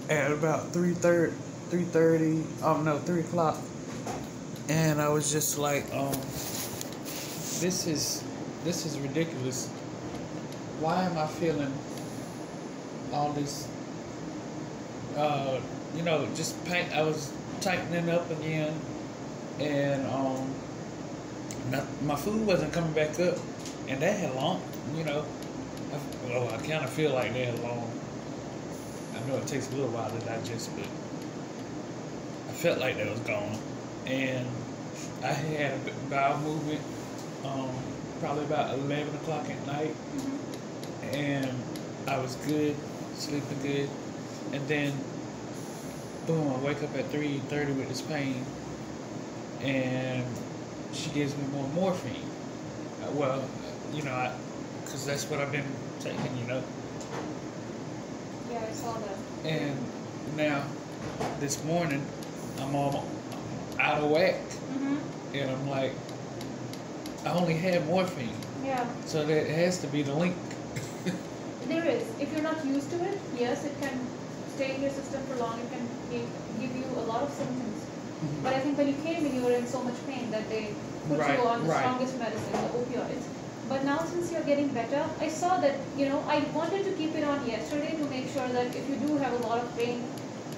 at about 3:30. Oh no, 3 o'clock, and I was just like, this is ridiculous. Why am I feeling all this? Just pain. I was tightening up again, and my food wasn't coming back up, and that had long. I kind of feel like they had long. I know it takes a little while to digest, but I felt like that was gone, and I had a bowel movement, probably about 11 o'clock at night, and I was good, sleeping good, and then boom, I wake up at 3:30 with this pain, and she gives me more morphine. Because that's what I've been taking. Yeah, I saw that. And now, this morning, I'm all out of whack, and I'm like, I only had morphine. Yeah. So that has to be the link. There is. If you're not used to it, yes, it can stay in your system for long. It can give you a lot of symptoms. But I think when you came in, you were in so much pain that they put you on the strongest medicine, the opioids. But now since you're getting better, I saw that, I wanted to keep it on yesterday to make sure that if you do have a lot of pain,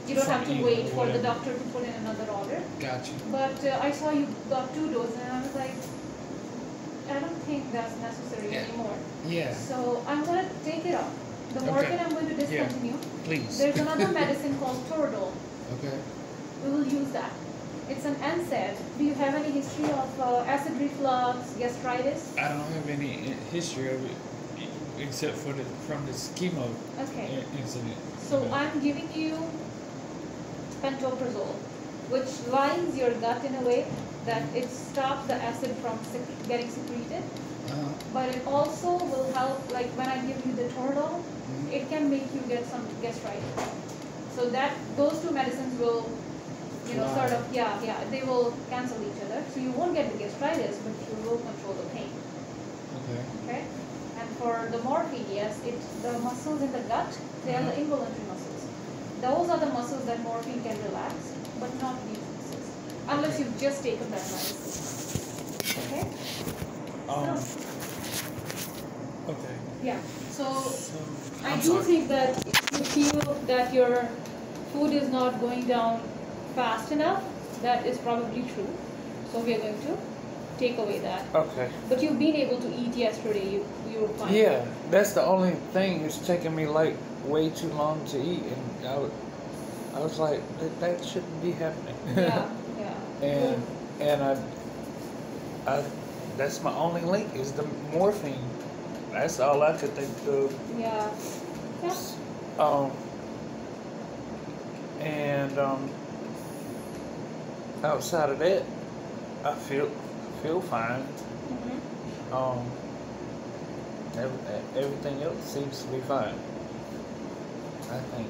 you don't have to wait for the doctor to put in another order. Gotcha. But I saw you got 2 doses, and I was like, I don't think that's necessary anymore. Yeah. So I'm going to take it off. The morphine I'm going to discontinue. Yeah. Please. There's another medicine called Toradol. Okay. We will use that. It's an NSAID. Do you have any history of acid reflux, gastritis? I don't have any history of it except from this chemo incident. So I'm giving you pantoprazole, which lines your gut in a way that it stops the acid from getting secreted. But it also will help, like when I give you the Toradol, it can make you get some gastritis. So those 2 medicines will they will cancel each other. So you won't get the gastritis, but you will control the pain. Okay? And for the morphine, the muscles in the gut, they are the involuntary muscles. Those are the muscles that morphine can relax, but not these muscles. Unless you've just taken that medicine. Okay? Okay. Yeah. So I do think that if you feel that your food is not going down fast enough, that is probably true. So we are going to take away that. Okay. But you've been able to eat yesterday. You were fine. Yeah, that's the only thing. It's taking me like way too long to eat, and I was like, that shouldn't be happening. Yeah. and I that's my only link is the morphine. That's all I could think of. Yeah. Outside of that, I feel fine. Everything else seems to be fine, I think.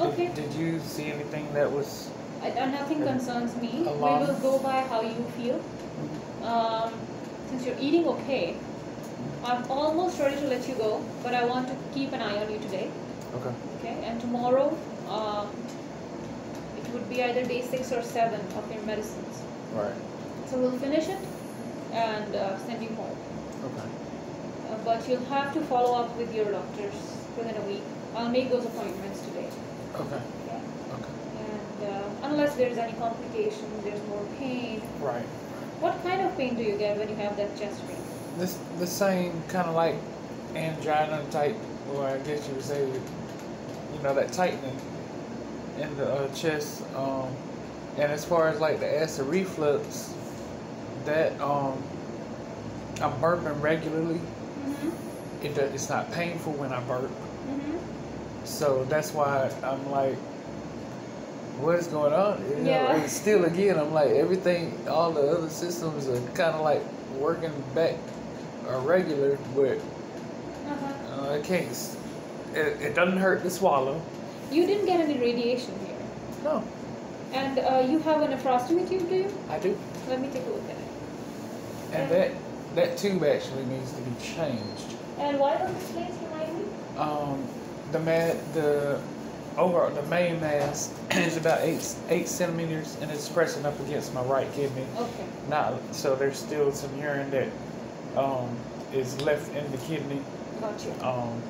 Okay. Did you see anything that was? Nothing concerns me. Alarm? We will go by how you feel. Since you're eating okay, I'm almost ready to let you go, but I want to keep an eye on you today. Okay. And tomorrow, it would be either day 6 or 7 of your medicines. Right. So we'll finish it and send you home. Okay. But you'll have to follow up with your doctors within a week. I'll make those appointments today. Okay. Yeah. Okay. And unless there's any complication, there's more pain. Right. What kind of pain do you get when you have that chest pain? The same kind of like angina type, or I guess you would say, that tightening in the chest. And as far as like the acid reflux, that I'm burping regularly. It's not painful when I burp. So that's why I'm like, what is going on? And still again, I'm like, everything, all the other systems are kind of like working back regular, but I can't. It doesn't hurt to swallow. You didn't get any radiation here. No. And you have a nephrostomy tube, do you? I do. Let me take a look at it. And that tube actually needs to be changed. And why was this place, remind me? over the main mass is about 8 centimeters, and it's pressing up against my right kidney. Okay. Not so there's still some urine that is left in the kidney. Got you. Um,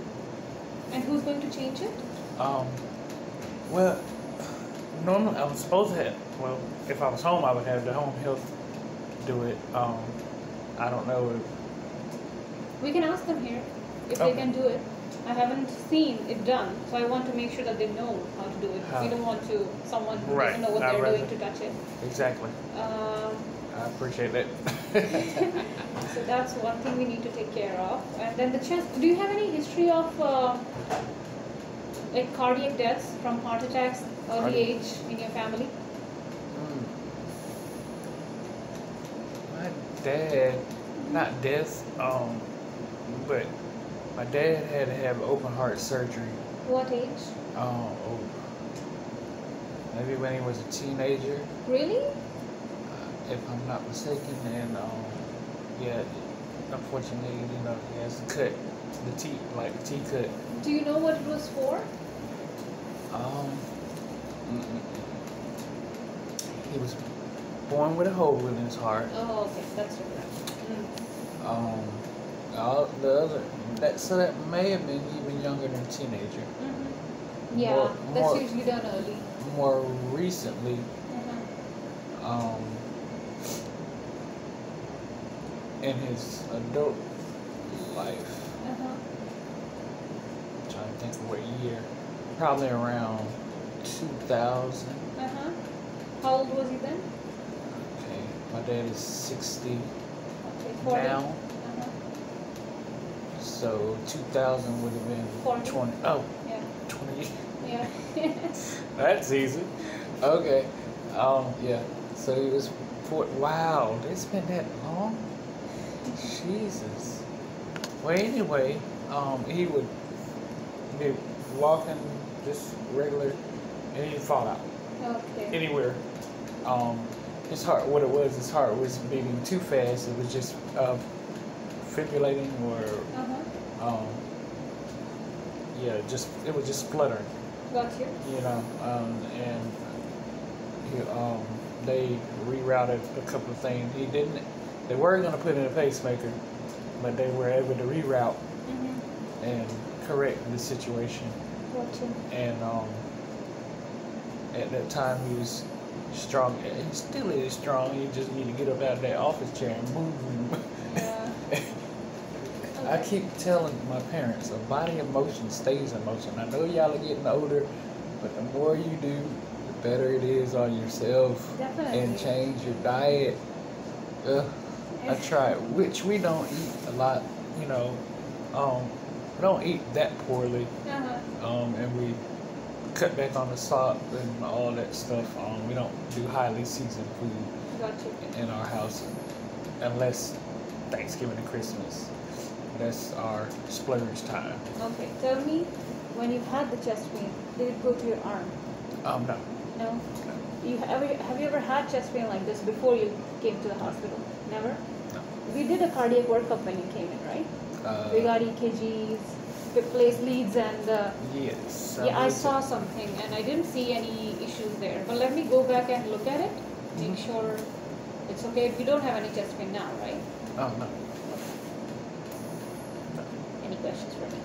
And who's going to change it? Well, normally I was supposed to have. Well, if I was home, I would have the home health do it. I don't know if. We can ask them here if Okay. they can do it. I haven't seen it done, so I want to make sure that they know how to do it. We don't want to someone who Right. doesn't know what I'd they're rather- doing to touch it. Exactly. Um, I appreciate that. so that's one thing we need to take care of. And then the chest. Do you have any history of like cardiac deaths from heart attacks early age in your family? Mm. My dad, not death, but my dad had to have open heart surgery. What age? Oh, maybe when he was a teenager, Really? if I'm not mistaken. And yeah, unfortunately, he has to cut the teeth, like the teeth cut. Do you know what it was for? Mm-mm. He was born with a hole in his heart. Oh, okay, that's different. All the other so that may have been even younger than teenager. Mm-hmm. Yeah, More- that's more- usually done early. More recently, Uh-huh. in his adult life, Uh-huh. I'm trying to think of what year, probably around 2000. Uh-huh. How old was he then? Okay, my dad is 60 Okay, 40. now, Uh-huh. so 2000 would have been 40. 20. Oh, Yeah. 20. Yeah. That's easy. Okay. Yeah. So he was wow, it's been that long? Jesus. Well, anyway, he would be walking just regular, and he'd fall out Okay. anywhere. His heart, what it was, his heart was beating too fast. It was just fibrillating, or Uh-huh. yeah, it was just fluttering. Got you. And they rerouted a couple of things. They were going to put in a pacemaker, but they were able to reroute Mm-hmm. and correct the situation. Got you. And at that time he was strong. He still is strong. He just need to get up out of that office chair and move. Yeah. I keep telling my parents, a body in motion stays in motion. I know y'all are getting older, but the more you do, the better it is on yourself. Definitely. And change your diet. I tried, which we don't eat a lot, we don't eat that poorly. Uh-huh. And we cut back on the salt and all that stuff. We don't do highly seasoned food Got you. in our house unless Thanksgiving and Christmas. That's our splurge time. Okay. Tell me, when you had the chest pain, did it go to your arm? No. No. Have you ever had chest pain like this before you came to the hospital? Never? No. We did a cardiac workup when you came in, right? We got EKGs, we placed leads, and Yes. yeah, I saw something, and I didn't see any issues there. But let me go back and look at it, make sure it's okay. You don't have any chest pain now, right? Oh, no. Any questions for me?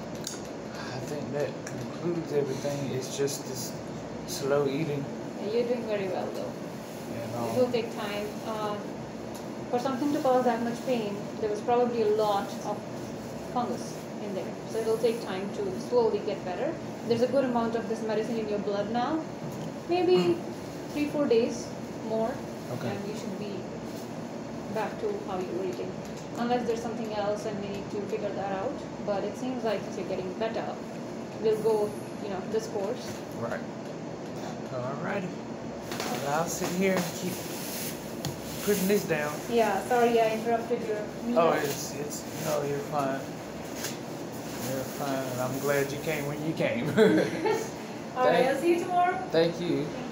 I think that concludes everything. It's just this slow eating. Yeah, you're doing very well, though. It And will take time. For something to cause that much pain, there was probably a lot of fungus in there. So it will take time to slowly get better. There's a good amount of this medicine in your blood now. Maybe 3-4 days more, Okay. and you should be back to how you were eating. Unless there's something else and we need to figure that out. But it seems like if you're getting better, we'll go, this course. Right. Alrighty. Well, I'll sit here and keep putting this down. Yeah, sorry I interrupted your meal. Oh, it's no, you're fine. You're fine, and I'm glad you came when you came. Alright, I'll see you tomorrow. Thank you. Thank